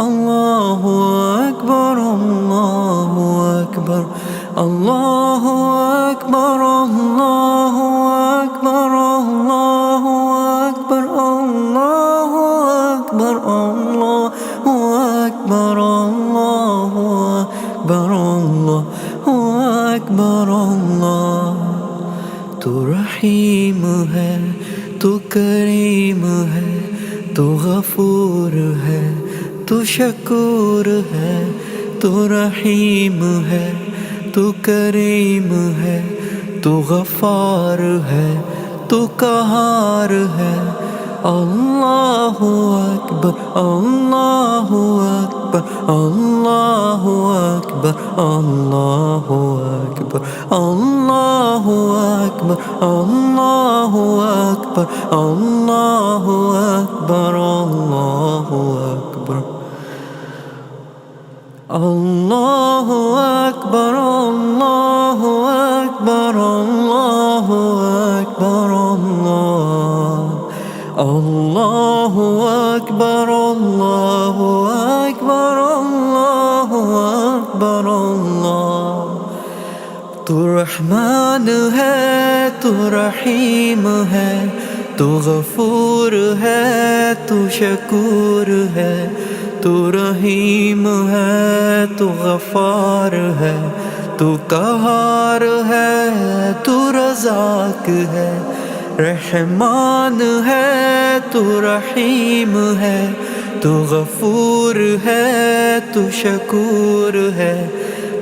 Allahu Akbar, Allahu Akbar, Allahu Akbar, Allahu Akbar, Allahu Akbar, Allahu Akbar, Allahu Akbar, Allahu Akbar, Allahu Akbar, Allah। तू रहीम है, तू करीम है, तू गफूर है, तू शकूर है। तू रहीम है, तू करीम है, तू गफार है, तू कहार है। अल्लाहु अकबर, अल्लाहु अकबर, अल्लाहु अकबर, अल्लाहु अकबर, अल्लाहु अकबर, अल्लाहु अकबर, अल्लाहु अकबर, अल्लाहु अकबर, अल्लाहु अकबर, अल्लाहु अकबर, अल्लाहु अकबर, अल्लाहु अकबर, अल्लाहु अकबर, अल्लाहु अकबर, अल्लाह। तू रहमान है, तू रहीम है, तू गफूर है, तू शकूर है। तू रहीम है, तू गफार है, तू कहार है, तू रज़ाक है। रहमान है, तू रहीम है, तू गफूर है, तू शकूर है।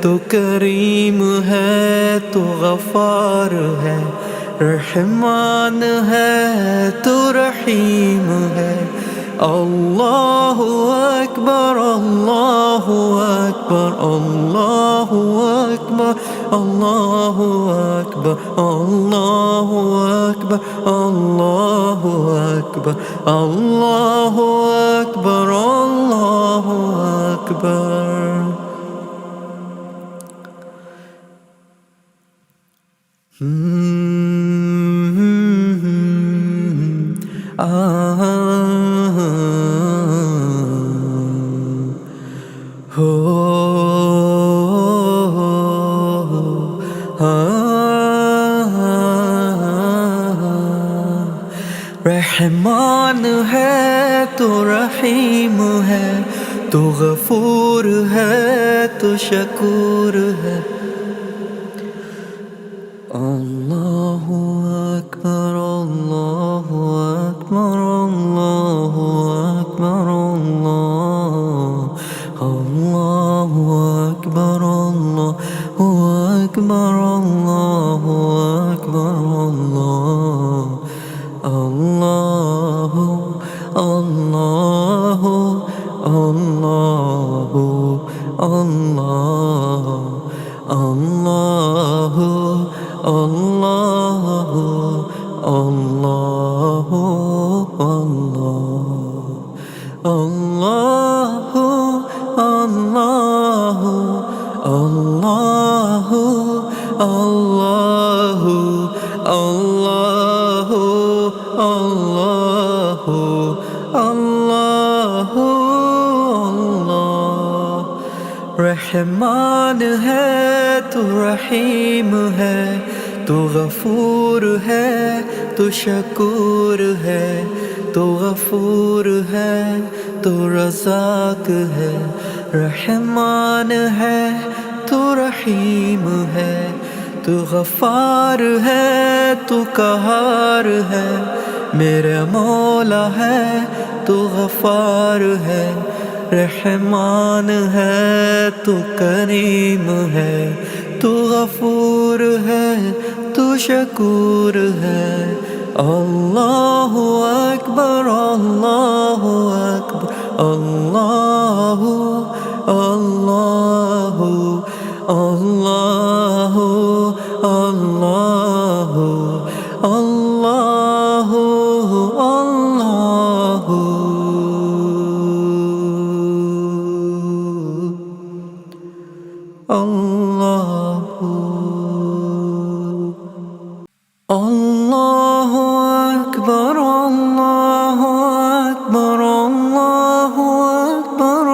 तू करीम है, तू गफार है। रहमान है, तू रहीम है। अल्लाहु अकबर, अल्लाहु अकबर, अल्लाहु अकबर, अल्लाहु अकबर, अल्लाहु अकबर, अल्लाहु अकबर, अल्लाहु अकबर, अल्लाहु अकबर। रहमान है, तू रहीम है, तू गफूर है, तू शकूर है। अल्लाहु अकबर, अल्लाहु अकबर, अल्लाहु अकबर, अल्लाहु अकबर, अल्लाहु अकबर, अल्लाहु अकबर, अल्लाहु अल्लाहु अल्लाहु अल्लाहु अल्लाहु अल्लाहु अल्लाहु अल्लाहु अल्लाहु अल्लाहु अल्लाहु अल्लाहु अल्लाहु अल्लाह। रहमान है, तू रहीम है, तू गफूर है, तू शकूर है। तू गफूर है, तू रज़ाक है। रहमान है, तू रहीम है, तू गफार है, तू कहार है। मेरा मौला है, तू गफार है। रहमान है, तू करीम है, तू गफूर है, तू शकूर है। अल्लाहु अकबर, अल्लाहु अकबर, अल्लाहु अल्लाहु अल्लाहु अल्लाहु अल्लाहु अल्लाहु अल्लाहु। अल्लाहु अकबर, अल्लाहु अकबर, अल्लाहु अकबर,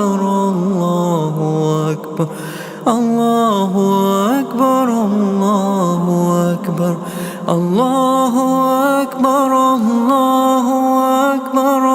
أكبر الله أكبر الله أكبر الله أكبر الله أكبر الله أكبر